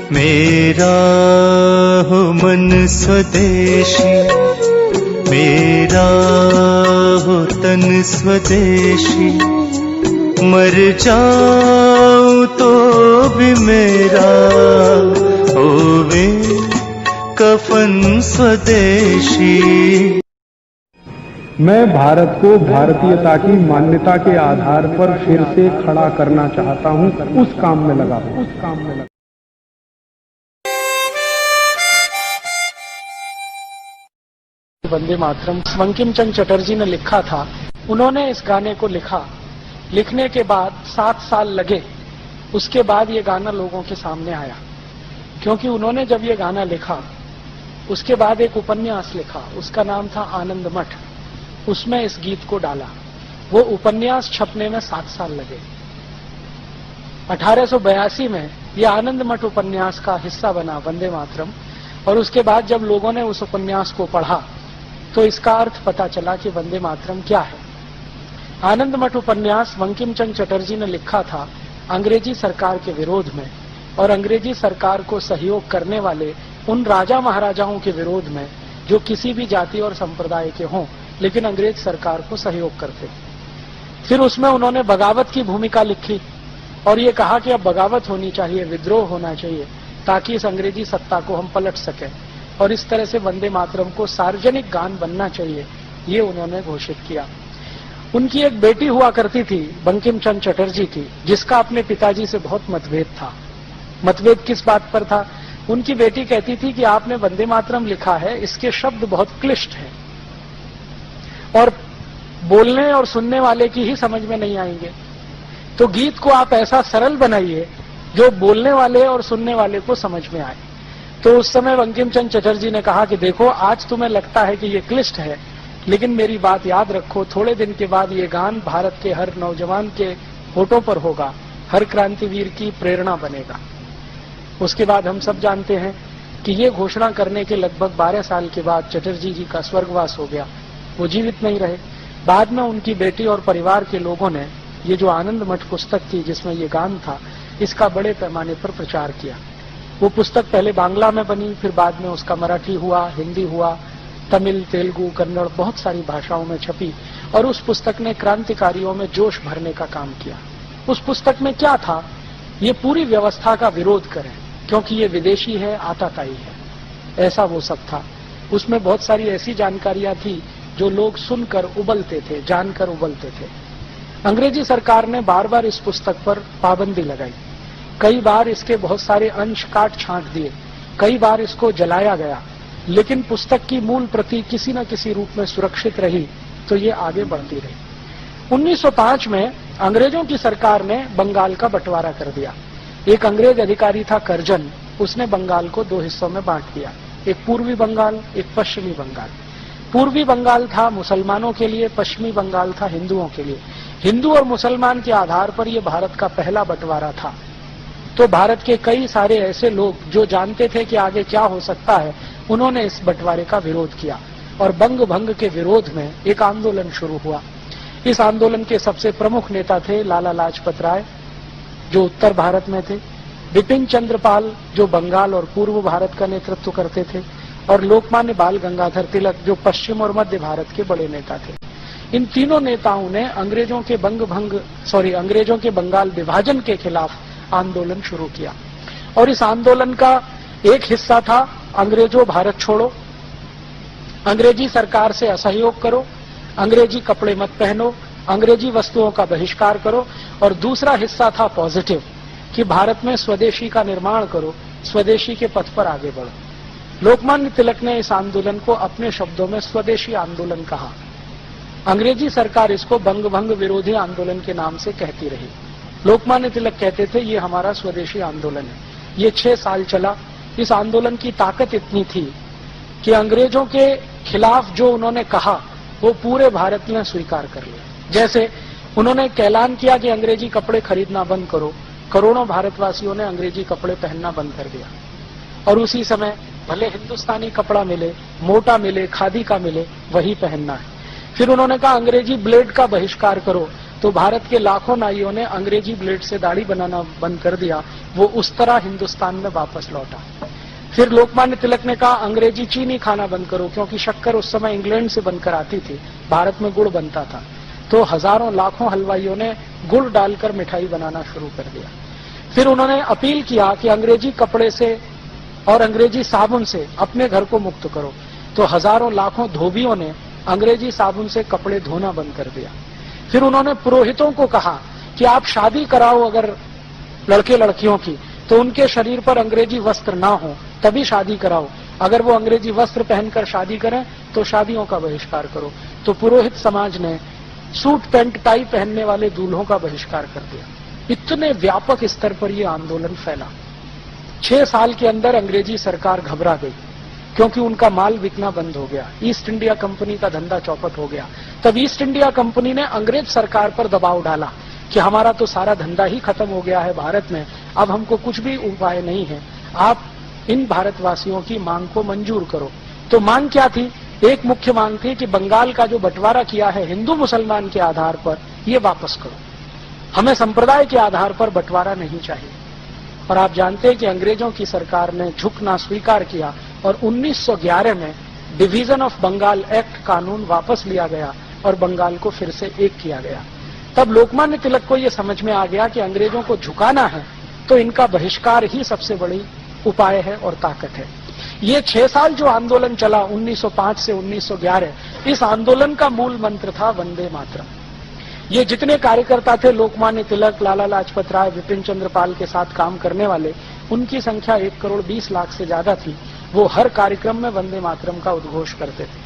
मेरा हो मन स्वदेशी, मेरा हो तन स्वदेशी, मर जाऊं तो भी मेरा होवे कफन स्वदेशी। मैं भारत को भारतीयता की मान्यता के आधार पर फिर से खड़ा करना चाहता हूं, उस काम में लगा हूं। वंदे मातरम बंकिम चंद्र चटर्जी ने लिखा था। उन्होंने इस गाने को लिखा, लिखने के बाद 7 साल लगे, उसके बाद ये गाना लोगों के सामने आया। क्योंकि उन्होंने जब ये गाना लिखा उसके बाद एक उपन्यास लिखा, उसका नाम था आनंद मठ, उसमें इस गीत को डाला। वो उपन्यास छपने में 7 साल लगे। 1882 में ये आनंद मठ उपन्यास का हिस्सा बना वंदे मातरम, और उसके बाद जब लोगों ने उस उपन्यास को पढ़ा तो इसका अर्थ पता चला कि वंदे मातरम क्या है। आनंद मठ उपन्यास बंकिम चंद्र चटर्जी ने लिखा था अंग्रेजी सरकार के विरोध में, और अंग्रेजी सरकार को सहयोग करने वाले उन राजा महाराजाओं के विरोध में जो किसी भी जाति और संप्रदाय के हों लेकिन अंग्रेज सरकार को सहयोग करते। फिर उसमें उन्होंने बगावत की भूमिका लिखी और ये कहा कि अब बगावत होनी चाहिए, विद्रोह होना चाहिए, ताकि इस अंग्रेजी सत्ता को हम पलट सकें, और इस तरह से वंदे मातरम को सार्वजनिक गान बनना चाहिए, ये उन्होंने घोषित किया। उनकी एक बेटी हुआ करती थी बंकिम चंद्र चटर्जी की, जिसका अपने पिताजी से बहुत मतभेद था। मतभेद किस बात पर था? उनकी बेटी कहती थी कि आपने वंदे मातरम लिखा है, इसके शब्द बहुत क्लिष्ट हैं और बोलने और सुनने वाले की ही समझ में नहीं आएंगे, तो गीत को आप ऐसा सरल बनाइए जो बोलने वाले और सुनने वाले को समझ में आए। तो उस समय बंकिम चंद्र चटर्जी ने कहा कि देखो, आज तुम्हें लगता है कि ये क्लिष्ट है, लेकिन मेरी बात याद रखो, थोड़े दिन के बाद ये गान भारत के हर नौजवान के होठों पर होगा, हर क्रांतिवीर की प्रेरणा बनेगा। उसके बाद हम सब जानते हैं कि ये घोषणा करने के लगभग 12 साल के बाद चटर्जी जी का स्वर्गवास हो गया, वो जीवित नहीं रहे। बाद में उनकी बेटी और परिवार के लोगों ने ये जो आनंद मठ पुस्तक थी जिसमें ये गान था, इसका बड़े पैमाने पर प्रचार किया। वो पुस्तक पहले बांग्ला में बनी, फिर बाद में उसका मराठी हुआ, हिंदी हुआ, तमिल, तेलुगु, कन्नड़, बहुत सारी भाषाओं में छपी, और उस पुस्तक ने क्रांतिकारियों में जोश भरने का काम किया। उस पुस्तक में क्या था? ये पूरी व्यवस्था का विरोध करें, क्योंकि ये विदेशी है, आताताई है, ऐसा वो सब था। उसमें बहुत सारी ऐसी जानकारियां थी जो लोग सुनकर उबलते थे, जानकर उबलते थे। अंग्रेजी सरकार ने बार बार इस पुस्तक पर पाबंदी लगाई, कई बार इसके बहुत सारे अंश काट छांट दिए, कई बार इसको जलाया गया, लेकिन पुस्तक की मूल प्रति किसी न किसी रूप में सुरक्षित रही, तो ये आगे बढ़ती रही। 1905 में अंग्रेजों की सरकार ने बंगाल का बंटवारा कर दिया। एक अंग्रेज अधिकारी था करजन, उसने बंगाल को 2 हिस्सों में बांट दिया, एक पूर्वी बंगाल, एक पश्चिमी बंगाल। पूर्वी बंगाल था मुसलमानों के लिए, पश्चिमी बंगाल था हिंदुओं के लिए। हिंदू और मुसलमान के आधार पर यह भारत का पहला बंटवारा था। तो भारत के कई सारे ऐसे लोग जो जानते थे कि आगे क्या हो सकता है, उन्होंने इस बंटवारे का विरोध किया, और बंग भंग के विरोध में एक आंदोलन शुरू हुआ। इस आंदोलन के सबसे प्रमुख नेता थे लाला लाजपत राय, जो उत्तर भारत में थे, बिपिन चंद्र पाल, जो बंगाल और पूर्व भारत का नेतृत्व करते थे, और लोकमान्य बाल गंगाधर तिलक, जो पश्चिम और मध्य भारत के बड़े नेता थे। इन तीनों नेताओं ने अंग्रेजों के बंगाल विभाजन के खिलाफ आंदोलन शुरू किया, और इस आंदोलन का एक हिस्सा था अंग्रेजों भारत छोड़ो, अंग्रेजी सरकार से असहयोग करो, अंग्रेजी कपड़े मत पहनो, अंग्रेजी वस्तुओं का बहिष्कार करो, और दूसरा हिस्सा था पॉजिटिव, कि भारत में स्वदेशी का निर्माण करो, स्वदेशी के पथ पर आगे बढ़ो। लोकमान्य तिलक ने इस आंदोलन को अपने शब्दों में स्वदेशी आंदोलन कहा। अंग्रेजी सरकार इसको बंग भंग विरोधी आंदोलन के नाम से कहती रही। लोकमान्य तिलक कहते थे ये हमारा स्वदेशी आंदोलन है। ये 6 साल चला। इस आंदोलन की ताकत इतनी थी कि अंग्रेजों के खिलाफ जो उन्होंने कहा वो पूरे भारत ने स्वीकार कर लिया। जैसे उन्होंने ऐलान किया कि अंग्रेजी कपड़े खरीदना बंद करो, करोड़ों भारतवासियों ने अंग्रेजी कपड़े पहनना बंद कर दिया। और उसी समय भले हिंदुस्तानी कपड़ा मिले, मोटा मिले, खादी का मिले, वही पहनना है। फिर उन्होंने कहा अंग्रेजी ब्लेड का बहिष्कार करो, तो भारत के लाखों नाइयों ने अंग्रेजी ब्लेड से दाढ़ी बनाना बंद कर दिया। वो उस तरह हिंदुस्तान में वापस लौटा। फिर लोकमान्य तिलक ने कहा अंग्रेजी चीनी खाना बंद करो, क्योंकि शक्कर उस समय इंग्लैंड से बनकर आती थी, भारत में गुड़ बनता था। तो हजारों लाखों हलवाइयों ने गुड़ डालकर मिठाई बनाना शुरू कर दिया। फिर उन्होंने अपील किया कि अंग्रेजी कपड़े से और अंग्रेजी साबुन से अपने घर को मुक्त करो। तो हजारों लाखों धोबियों ने अंग्रेजी साबुन से कपड़े धोना बंद कर दिया। फिर उन्होंने पुरोहितों को कहा कि आप शादी कराओ अगर लड़के लड़कियों की, तो उनके शरीर पर अंग्रेजी वस्त्र ना हो तभी शादी कराओ। अगर वो अंग्रेजी वस्त्र पहनकर शादी करें तो शादियों का बहिष्कार करो। तो पुरोहित समाज ने सूट पैंट टाई पहनने वाले दूल्हों का बहिष्कार कर दिया। इतने व्यापक स्तर पर यह आंदोलन फैला। 6 साल के अंदर अंग्रेजी सरकार घबरा गई, क्योंकि उनका माल बिकना बंद हो गया। ईस्ट इंडिया कंपनी का धंधा चौपट हो गया। तब ईस्ट इंडिया कंपनी ने अंग्रेज सरकार पर दबाव डाला कि हमारा तो सारा धंधा ही खत्म हो गया है भारत में, अब हमको कुछ भी उपाय नहीं है, आप इन भारतवासियों की मांग को मंजूर करो। तो मांग क्या थी? एक मुख्य मांग थी कि बंगाल का जो बंटवारा किया है हिंदू मुसलमान के आधार पर, ये वापस करो। हमें संप्रदाय के आधार पर बंटवारा नहीं चाहिए। और आप जानते हैं कि अंग्रेजों की सरकार ने झुकना स्वीकार किया और 1911 में डिवीजन ऑफ बंगाल एक्ट कानून वापस लिया गया और बंगाल को फिर से एक किया गया। तब लोकमान्य तिलक को यह समझ में आ गया कि अंग्रेजों को झुकाना है तो इनका बहिष्कार ही सबसे बड़ी उपाय है और ताकत है। ये 6 साल जो आंदोलन चला 1905 से 1911, इस आंदोलन का मूल मंत्र था वंदे मातरम। ये जितने कार्यकर्ता थे, लोकमान्य तिलक, लाला लाजपत राय, विपिन चंद्र पाल के साथ काम करने वाले, उनकी संख्या 1 करोड़ 20 लाख से ज्यादा थी। वो हर कार्यक्रम में वंदे मातरम का उद्घोष करते थे।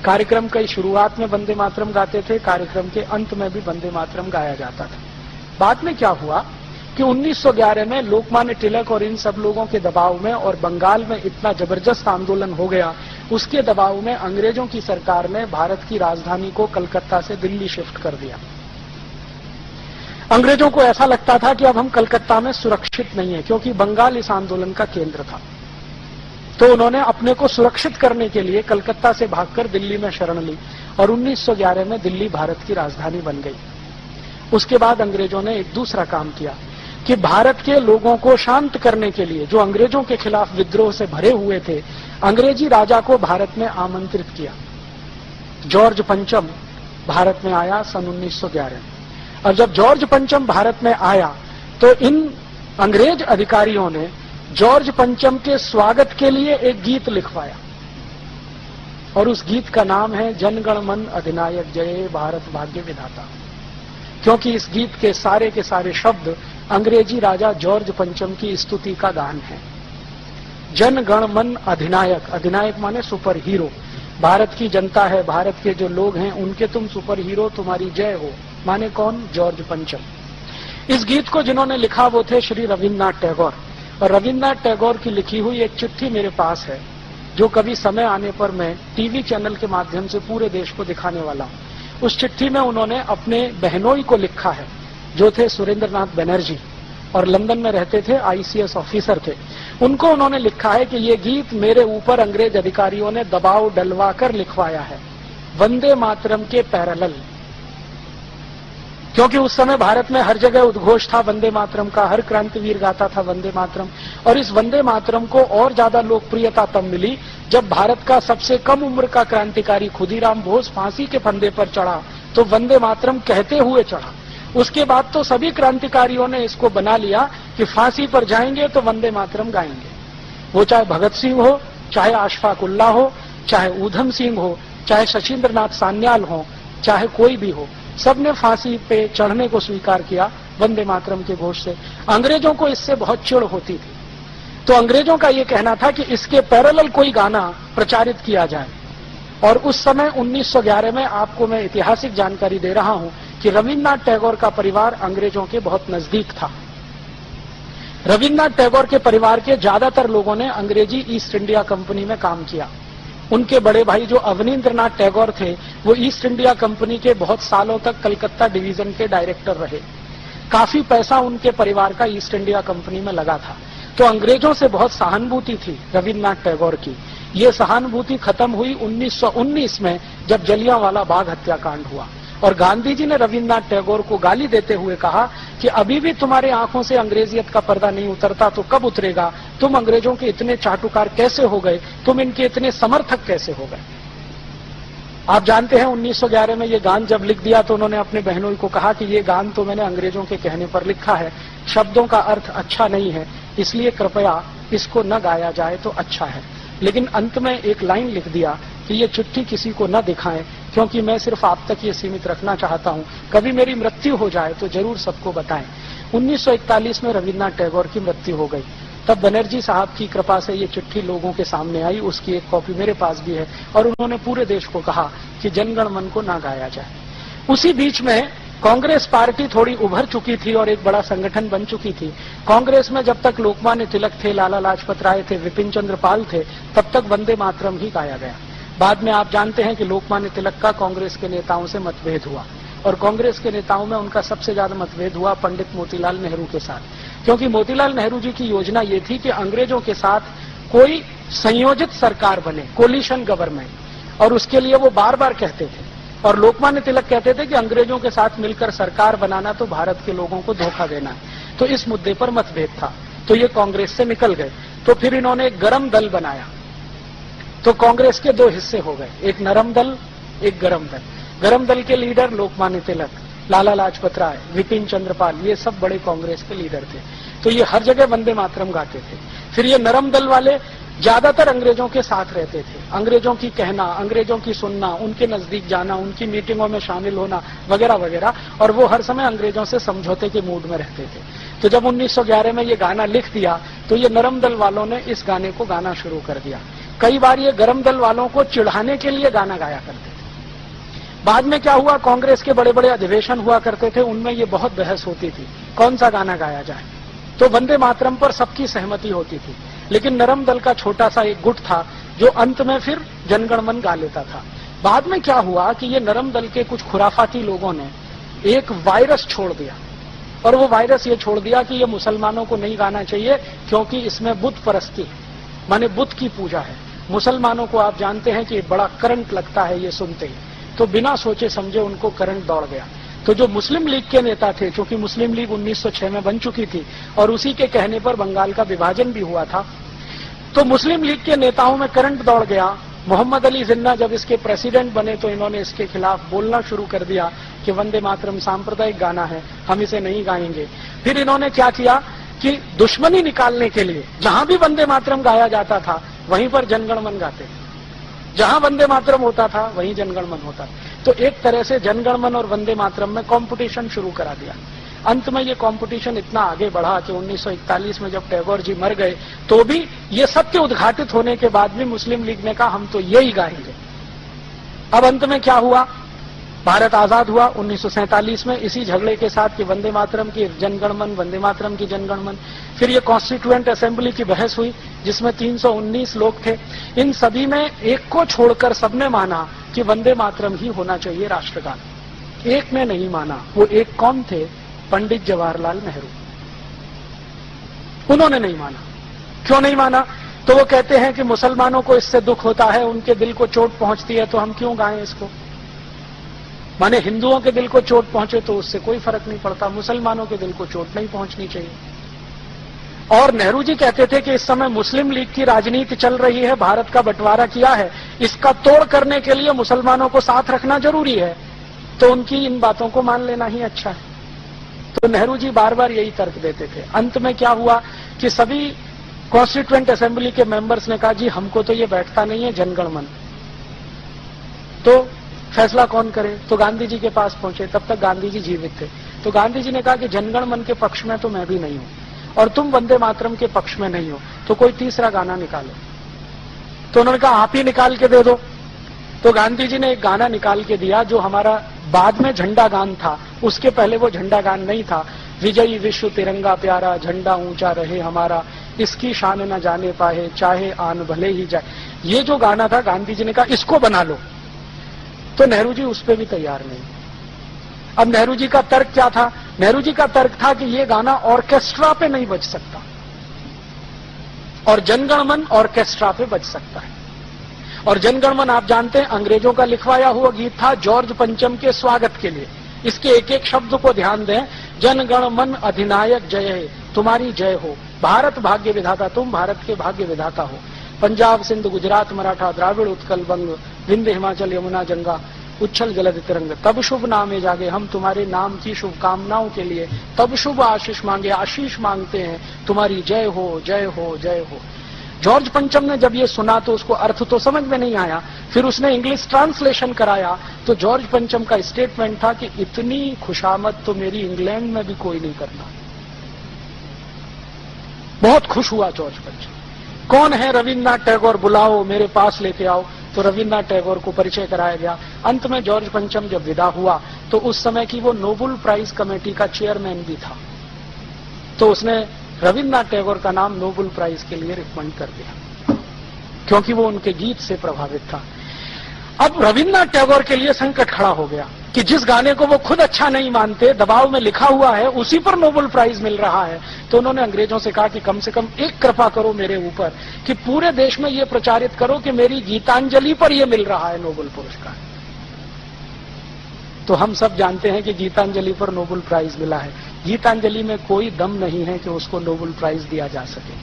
कार्यक्रम की शुरुआत में वंदे मातरम गाते थे, कार्यक्रम के अंत में भी वंदे मातरम गाया जाता था। बाद में क्या हुआ कि 1911 में लोकमान्य तिलक और इन सब लोगों के दबाव में और बंगाल में इतना जबरदस्त आंदोलन हो गया, उसके दबाव में अंग्रेजों की सरकार ने भारत की राजधानी को कलकत्ता से दिल्ली शिफ्ट कर दिया। अंग्रेजों को ऐसा लगता था कि अब हम कलकत्ता में सुरक्षित नहीं है, क्योंकि बंगाल इस आंदोलन का केंद्र था। तो उन्होंने अपने को सुरक्षित करने के लिए कलकत्ता से भागकर दिल्ली में शरण ली और 1911 में दिल्ली भारत की राजधानी बन गई। उसके बाद अंग्रेजों ने एक दूसरा काम किया कि भारत के लोगों को शांत करने के लिए, जो अंग्रेजों के खिलाफ विद्रोह से भरे हुए थे, अंग्रेजी राजा को भारत में आमंत्रित किया। जॉर्ज पंचम भारत में आया सन 1911। और जब जॉर्ज पंचम भारत में आया तो इन अंग्रेज अधिकारियों ने जॉर्ज पंचम के स्वागत के लिए एक गीत लिखवाया और उस गीत का नाम है जनगण मन अधिनायक जय भारत भाग्य विधाता। क्योंकि इस गीत के सारे शब्द अंग्रेजी राजा जॉर्ज पंचम की स्तुति का गान है। जन गण मन अधिनायक, अधिनायक माने सुपर हीरो, भारत की जनता है, भारत के जो लोग हैं उनके तुम सुपर हीरो, तुम्हारी जय हो। माने कौन? जॉर्ज पंचम। इस गीत को जिन्होंने लिखा वो थे श्री रविन्द्रनाथ टैगोर। और रविन्द्रनाथ टैगोर की लिखी हुई एक चिट्ठी मेरे पास है, जो कभी समय आने पर मैं टीवी चैनल के माध्यम से पूरे देश को दिखाने वाला हूं। उस चिट्ठी में उन्होंने अपने बहनोई को लिखा है, जो थे सुरेंद्रनाथ बनर्जी और लंदन में रहते थे, ICS ऑफिसर थे। उनको उन्होंने लिखा है कि ये गीत मेरे ऊपर अंग्रेज अधिकारियों ने दबाव डलवाकर लिखवाया है, वंदे मातरम के पैरेलल। क्योंकि उस समय भारत में हर जगह उद्घोष था वंदे मातरम का, हर क्रांतिवीर गाता था वंदे मातरम। और इस वंदे मातरम को और ज्यादा लोकप्रियता तब मिली जब भारत का सबसे कम उम्र का क्रांतिकारी खुदीराम बोस फांसी के फंदे पर चढ़ा तो वंदे मातरम कहते हुए चढ़ा। उसके बाद तो सभी क्रांतिकारियों ने इसको बना लिया कि फांसी पर जाएंगे तो वंदे मातरम गाएंगे। वो चाहे भगत सिंह हो, चाहे अशफाक उल्लाह हो, चाहे ऊधम सिंह हो, चाहे शशीन्द्रनाथ सान्याल हो, चाहे कोई भी हो, सबने फांसी पे चढ़ने को स्वीकार किया वंदे मातरम के घोष से। अंग्रेजों को इससे बहुत चिढ़ होती थी, तो अंग्रेजों का ये कहना था कि इसके पैरेलल कोई गाना प्रचारित किया जाए। और उस समय 1911 में आपको मैं ऐतिहासिक जानकारी दे रहा हूं कि रविन्द्रनाथ टैगोर का परिवार अंग्रेजों के बहुत नजदीक था। रविन्द्रनाथ टैगोर के परिवार के ज्यादातर लोगों ने अंग्रेजी ईस्ट इंडिया कंपनी में काम किया। उनके बड़े भाई जो अवनींद्रनाथ टैगोर थे, वो ईस्ट इंडिया कंपनी के बहुत सालों तक कलकत्ता डिवीजन के डायरेक्टर रहे। काफी पैसा उनके परिवार का ईस्ट इंडिया कंपनी में लगा था। तो अंग्रेजों से बहुत सहानुभूति थी रविन्द्रनाथ टैगोर की। ये सहानुभूति खत्म हुई 1919 में, जब जलियांवाला बाग हत्याकांड हुआ। और गांधी जी ने रविन्द्रनाथ टैगोर को गाली देते हुए कहा कि अभी भी तुम्हारे आंखों से अंग्रेजियत का पर्दा नहीं उतरता तो कब उतरेगा? तुम अंग्रेजों के इतने चाटुकार कैसे हो गए? तुम इनके इतने समर्थक कैसे हो गए? आप जानते हैं 1911 में ये गान जब लिख दिया तो उन्होंने अपने बहनों को कहा कि ये गान तो मैंने अंग्रेजों के कहने पर लिखा है, शब्दों का अर्थ अच्छा नहीं है, इसलिए कृपया इसको न गाया जाए तो अच्छा है। लेकिन अंत में एक लाइन लिख दिया कि ये चिट्ठी किसी को न दिखाएं, क्योंकि मैं सिर्फ आप तक ये सीमित रखना चाहता हूं, कभी मेरी मृत्यु हो जाए तो जरूर सबको बताएं। 1941 में रविन्द्रनाथ टैगोर की मृत्यु हो गई। तब बनर्जी साहब की कृपा से ये चिट्ठी लोगों के सामने आई, उसकी एक कॉपी मेरे पास भी है, और उन्होंने पूरे देश को कहा कि जनगण मन को ना गाया जाए। उसी बीच में कांग्रेस पार्टी थोड़ी उभर चुकी थी और एक बड़ा संगठन बन चुकी थी। कांग्रेस में जब तक लोकमान्य तिलक थे, लाला लाजपत राय थे, विपिन चंद्र पाल थे, तब तक वंदे मातरम ही गाया गया। बाद में आप जानते हैं कि लोकमान्य तिलक का कांग्रेस के नेताओं से मतभेद हुआ, और कांग्रेस के नेताओं में उनका सबसे ज्यादा मतभेद हुआ पंडित मोतीलाल नेहरू के साथ, क्योंकि मोतीलाल नेहरू जी की योजना ये थी कि अंग्रेजों के साथ कोई संयोजित सरकार बने, कोलिशन गवर्नमेंट, और उसके लिए वो बार बार कहते थे। और लोकमान्य तिलक कहते थे कि अंग्रेजों के साथ मिलकर सरकार बनाना तो भारत के लोगों को धोखा देना है। तो इस मुद्दे पर मतभेद था, तो ये कांग्रेस से निकल गए। तो फिर इन्होंने एक गरम दल बनाया। तो कांग्रेस के दो हिस्से हो गए, एक नरम दल, एक गरम दल। गरम दल के लीडर लोकमान्य तिलक, लाला लाजपत राय, विपिन चंद्र पाल, ये सब बड़े कांग्रेस के लीडर थे। तो ये हर जगह वंदे मातरम गाते थे। फिर ये नरम दल वाले ज्यादातर अंग्रेजों के साथ रहते थे, अंग्रेजों की कहना, अंग्रेजों की सुनना, उनके नजदीक जाना, उनकी मीटिंगों में शामिल होना वगैरह वगैरह, और वो हर समय अंग्रेजों से समझौते के मूड में रहते थे। तो जब 1911 में ये गाना लिख दिया तो ये नरम दल वालों ने इस गाने को गाना शुरू कर दिया। कई बार ये गरम दल वालों को चिढ़ाने के लिए गाना गाया करते थे। बाद में क्या हुआ, कांग्रेस के बड़े बड़े अधिवेशन हुआ करते थे, उनमें ये बहुत बहस होती थी कौन सा गाना गाया जाए। तो वंदे मातरम पर सबकी सहमति होती थी, लेकिन नरम दल का छोटा सा एक गुट था जो अंत में फिर जनगण मन गा लेता था। बाद में क्या हुआ कि ये नरम दल के कुछ खुराफाती लोगों ने एक वायरस छोड़ दिया, और वो वायरस ये छोड़ दिया कि ये मुसलमानों को नहीं गाना चाहिए क्योंकि इसमें बुत परस्ती है, माने बुत की पूजा है। मुसलमानों को आप जानते हैं कि बड़ा करंट लगता है ये सुनते ही, तो बिना सोचे समझे उनको करंट दौड़ गया। तो जो मुस्लिम लीग के नेता थे, क्योंकि मुस्लिम लीग 1906 में बन चुकी थी और उसी के कहने पर बंगाल का विभाजन भी हुआ था, तो मुस्लिम लीग के नेताओं में करंट दौड़ गया। मोहम्मद अली जिन्ना जब इसके प्रेसिडेंट बने तो इन्होंने इसके खिलाफ बोलना शुरू कर दिया कि वंदे मातरम सांप्रदायिक गाना है, हम इसे नहीं गाएंगे। फिर इन्होंने क्या किया कि दुश्मनी निकालने के लिए जहां भी वंदे मातरम गाया जाता था वहीं पर जनगण मन गाते, जहां वंदे मातरम होता था वहीं जनगण मन होता। तो एक तरह से जनगण मन और वंदे मातरम में कंपटीशन शुरू करा दिया। अंत में ये कंपटीशन इतना आगे बढ़ा कि 1941 में जब टैगोर जी मर गए तो भी ये सत्य उद्घाटित होने के बाद भी मुस्लिम लीग ने कहा हम तो यही गाएंगे। अब अंत में क्या हुआ, भारत आजाद हुआ 1947 में इसी झगड़े के साथ कि वंदे मातरम की जनगण मन, वंदे मातरम की जनगण मन। फिर ये कॉन्स्टिट्यूएंट असेंबली की बहस हुई जिसमें 319 लोग थे। इन सभी में एक को छोड़कर सबने माना कि वंदे मातरम ही होना चाहिए राष्ट्रगान। एक ने नहीं माना। वो एक कौन थे? पंडित जवाहरलाल नेहरू। उन्होंने नहीं माना। क्यों नहीं माना? तो वो कहते हैं कि मुसलमानों को इससे दुख होता है, उनके दिल को चोट पहुंचती है, तो हम क्यों गाएं इसको। माने हिंदुओं के दिल को चोट पहुंचे तो उससे कोई फर्क नहीं पड़ता, मुसलमानों के दिल को चोट नहीं पहुंचनी चाहिए। और नेहरू जी कहते थे कि इस समय मुस्लिम लीग की राजनीति चल रही है, भारत का बंटवारा किया है, इसका तोड़ करने के लिए मुसलमानों को साथ रखना जरूरी है, तो उनकी इन बातों को मान लेना ही अच्छा है। तो नेहरू जी बार बार यही तर्क देते थे। अंत में क्या हुआ कि सभी कॉन्स्टिट्यूएंट असेंबली के मेंबर्स ने कहा जी हमको तो ये बैठता नहीं है जनगण मन, तो फैसला कौन करे। तो गांधी जी के पास पहुंचे, तब तक गांधी जी जीवित थे। तो गांधी जी ने कहा कि जनगण मन के पक्ष में तो मैं भी नहीं हूं और तुम वंदे मातरम के पक्ष में नहीं हो, तो कोई तीसरा गाना निकालो। तो उन्होंने कहा आप ही निकाल के दे दो। तो गांधी जी ने एक गाना निकाल के दिया जो हमारा बाद में झंडा गान था, उसके पहले वो झंडा गान नहीं था। विजयी विश्व तिरंगा प्यारा, झंडा ऊंचा रहे हमारा, इसकी शान न जाने पाए, चाहे आन भले ही जाए। ये जो गाना था गांधी जी ने कहा इसको बना लो। तो नेहरू जी उस पर भी तैयार नहीं। अब नेहरू जी का तर्क क्या था? नेहरू जी का तर्क था कि ये गाना ऑर्केस्ट्रा पे नहीं बज सकता और जनगण मन ऑर्केस्ट्रा पे बज सकता है। और जनगण मन आप जानते हैं अंग्रेजों का लिखवाया हुआ गीत था जॉर्ज पंचम के स्वागत के लिए। इसके एक एक शब्द को ध्यान दें, जनगण मन अधिनायक जय है, तुम्हारी जय हो, भारत भाग्य विधाता, तुम भारत के भाग्य विधाता हो, पंजाब सिंध गुजरात मराठा द्राविड़ उत्कल बंग विंध्य हिमाचल यमुना गंगा उच्छल जलद तिरंग, तब शुभ नामे जागे, हम तुम्हारे नाम की शुभकामनाओं के लिए तब शुभ आशीष मांगे, आशीष मांगते हैं, तुम्हारी जय हो जय हो जय हो। जॉर्ज पंचम ने जब ये सुना तो उसको अर्थ तो समझ में नहीं आया, फिर उसने इंग्लिश ट्रांसलेशन कराया तो जॉर्ज पंचम का स्टेटमेंट था कि इतनी खुशामद तो मेरी इंग्लैंड में भी कोई नहीं करना। बहुत खुश हुआ जॉर्ज पंचम। कौन है रविन्द्रनाथ टैगोर, बुलाओ मेरे पास लेके आओ। तो रविन्द्रनाथ टैगोर को परिचय कराया गया। अंत में जॉर्ज पंचम जब विदा हुआ तो उस समय की वो नोबेल प्राइज कमेटी का चेयरमैन भी था, तो उसने रविन्द्रनाथ टैगोर का नाम नोबेल प्राइज के लिए रिकमेंड कर दिया, क्योंकि वो उनके गीत से प्रभावित था। अब रविन्द्रनाथ टैगोर के लिए संकट खड़ा हो गया कि जिस गाने को वो खुद अच्छा नहीं मानते, दबाव में लिखा हुआ है, उसी पर नोबेल प्राइज मिल रहा है। तो उन्होंने अंग्रेजों से कहा कि कम से कम एक कृपा करो मेरे ऊपर कि पूरे देश में ये प्रचारित करो कि मेरी गीतांजलि पर ये मिल रहा है नोबेल पुरस्कार। तो हम सब जानते हैं कि गीतांजलि पर नोबेल प्राइज मिला है। गीतांजलि में कोई दम नहीं है कि उसको नोबेल प्राइज दिया जा सके।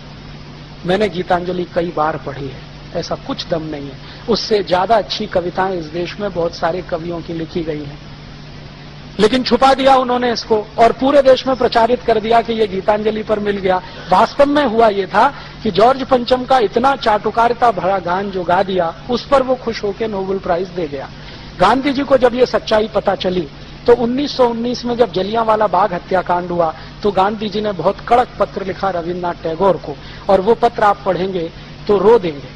मैंने गीतांजलि कई बार पढ़ी है, ऐसा कुछ दम नहीं है। उससे ज्यादा अच्छी कविताएं इस देश में बहुत सारे कवियों की लिखी गई हैं, लेकिन छुपा दिया उन्होंने इसको और पूरे देश में प्रचारित कर दिया कि ये गीतांजलि पर मिल गया। वास्तव में हुआ ये था कि जॉर्ज पंचम का इतना चाटुकारिता भरा गान जो गा दिया, उस पर वो खुश होकर नोबेल प्राइज दे गया। गांधी जी को जब ये सच्चाई पता चली तो 1919 में जब जलियांवाला बाग हत्याकांड हुआ तो गांधी जी ने बहुत कड़क पत्र लिखा रविन्द्रनाथ टैगोर को, और वो पत्र आप पढ़ेंगे तो रो देंगे।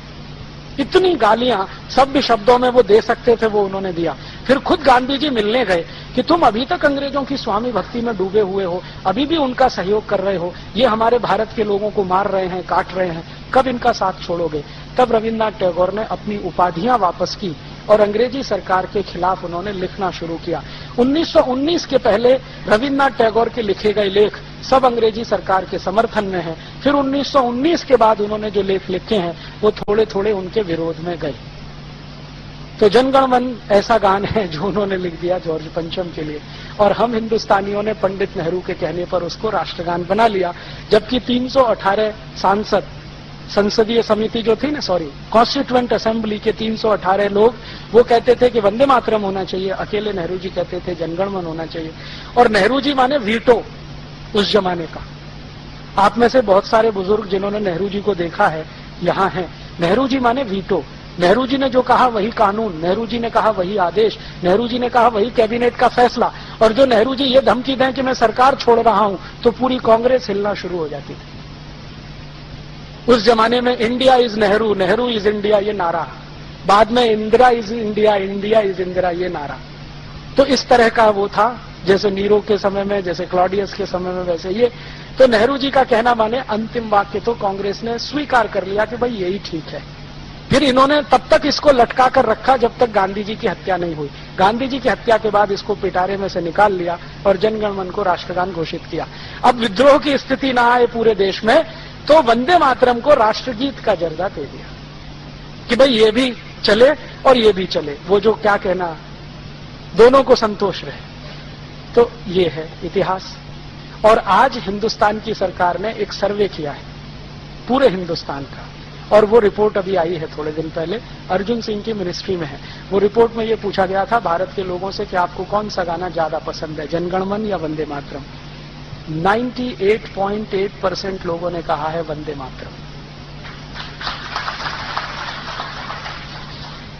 इतनी गालियां सभ्य शब्दों में वो दे सकते थे, वो उन्होंने दिया। फिर खुद गांधी जी मिलने गए कि तुम अभी तक अंग्रेजों की स्वामी भक्ति में डूबे हुए हो, अभी भी उनका सहयोग कर रहे हो, ये हमारे भारत के लोगों को मार रहे हैं, काट रहे हैं, कब इनका साथ छोड़ोगे। तब रविन्द्रनाथ टैगोर ने अपनी उपाधियां वापस की और अंग्रेजी सरकार के खिलाफ उन्होंने लिखना शुरू किया। 1919 के पहले रविन्द्रनाथ टैगोर के लिखे गए लेख सब अंग्रेजी सरकार के समर्थन में हैं। फिर 1919 के बाद उन्होंने जो लेख लिखे हैं वो थोड़े थोड़े उनके विरोध में गए। तो जनगण मन ऐसा गान है जो उन्होंने लिख दिया जॉर्ज पंचम के लिए, और हम हिंदुस्तानियों ने पंडित नेहरू के कहने पर उसको राष्ट्रगान बना लिया। जबकि 318 सांसद, संसदीय समिति जो थी ना, कॉन्स्टिट्यूएंट असेंबली के 318 लोग वो कहते थे कि वंदे मातरम होना चाहिए, अकेले नेहरू जी कहते थे जनगण मन होना चाहिए। और नेहरू जी माने वीटो उस जमाने का। आप में से बहुत सारे बुजुर्ग जिन्होंने नेहरू जी को देखा है यहाँ हैं। नेहरू जी माने वीटो। नेहरू जी ने जो कहा वही कानून, नेहरू जी ने कहा वही आदेश, नेहरू जी ने कहा वही कैबिनेट का फैसला। और जो नेहरू जी ये धमकी दें कि मैं सरकार छोड़ रहा हूं तो पूरी कांग्रेस हिलना शुरू हो जाती थी। उस जमाने में India is Nehru, Nehru is India ये नारा, बाद में Indira is India, India is Indira ये नारा। तो इस तरह का वो था, जैसे नीरो के समय में, जैसे क्लॉडियस के समय में, वैसे ये। तो नेहरू जी का कहना माने अंतिम वाक्य तो कांग्रेस ने स्वीकार कर लिया कि भाई यही ठीक है। फिर इन्होंने तब तक इसको लटका कर रखा जब तक गांधी जी की हत्या नहीं हुई। गांधी जी की हत्या के बाद इसको पिटारे में से निकाल लिया और जनगण मन को राष्ट्रगान घोषित किया। अब विद्रोह की स्थिति ना आए पूरे देश में तो वंदे मातरम को राष्ट्रगीत का दर्जा दे दिया कि भाई ये भी चले और ये भी चले, वो जो क्या कहना, दोनों को संतोष रहे। तो ये है इतिहास। और आज हिंदुस्तान की सरकार ने एक सर्वे किया है पूरे हिंदुस्तान का, और वो रिपोर्ट अभी आई है थोड़े दिन पहले, अर्जुन सिंह की मिनिस्ट्री में है। वो रिपोर्ट में ये पूछा गया था भारत के लोगों से कि आपको कौन सा गाना ज्यादा पसंद है, जनगण मन या वंदे मातरम। 98.8% लोगों ने कहा है वंदे मातरम।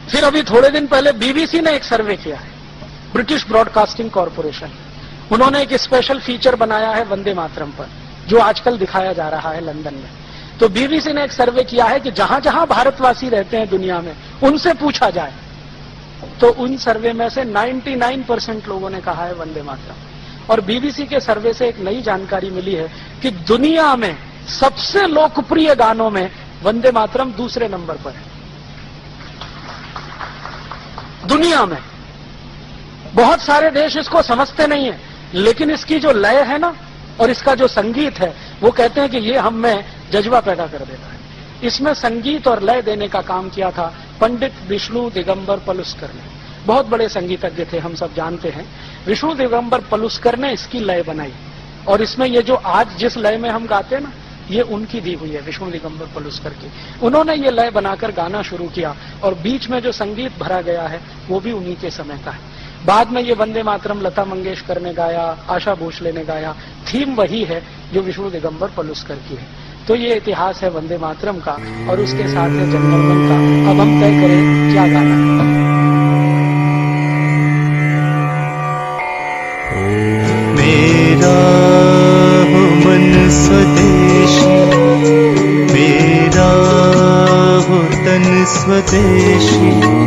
फिर अभी थोड़े दिन पहले बीबीसी ने एक सर्वे किया है, ब्रिटिश ब्रॉडकास्टिंग कॉरपोरेशन। उन्होंने एक स्पेशल फीचर बनाया है वंदे मातरम पर, जो आजकल दिखाया जा रहा है लंदन में। तो बीबीसी ने एक सर्वे किया है कि जहां जहां भारतवासी रहते हैं दुनिया में, उनसे पूछा जाए तो उन सर्वे में से 99% लोगों ने कहा है वंदे मातरम। और बीबीसी के सर्वे से एक नई जानकारी मिली है कि दुनिया में सबसे लोकप्रिय गानों में वंदे मातरम दूसरे नंबर पर है। दुनिया में बहुत सारे देश इसको समझते नहीं है, लेकिन इसकी जो लय है ना और इसका जो संगीत है, वो कहते हैं कि ये हम में जज्बा पैदा कर देता है। इसमें संगीत और लय देने का काम किया था पंडित विष्णु दिगंबर पलुस्कर ने। बहुत बड़े संगीतज्ञ थे, हम सब जानते हैं। विष्णु दिगंबर पलुस्कर ने इसकी लय बनाई, और इसमें ये जो आज जिस लय में हम गाते हैं ना, ये उनकी दी हुई है, विष्णु दिगंबर पलुस्कर की। उन्होंने ये लय बनाकर गाना शुरू किया, और बीच में जो संगीत भरा गया है वो भी उन्हीं के समय का है। बाद में ये वंदे मातरम लता मंगेशकर ने गाया, आशा भोसले ने गाया। थीम वही है जो विष्णु दिगंबर पलुस्कर की है। तो ये इतिहास है वंदे मातरम का, और उसके साथ है जनगण का। अब हम तय करें क्या गाना है। मेरा हो मन स्वदेशी, मेरा हो तन स्वदेशी।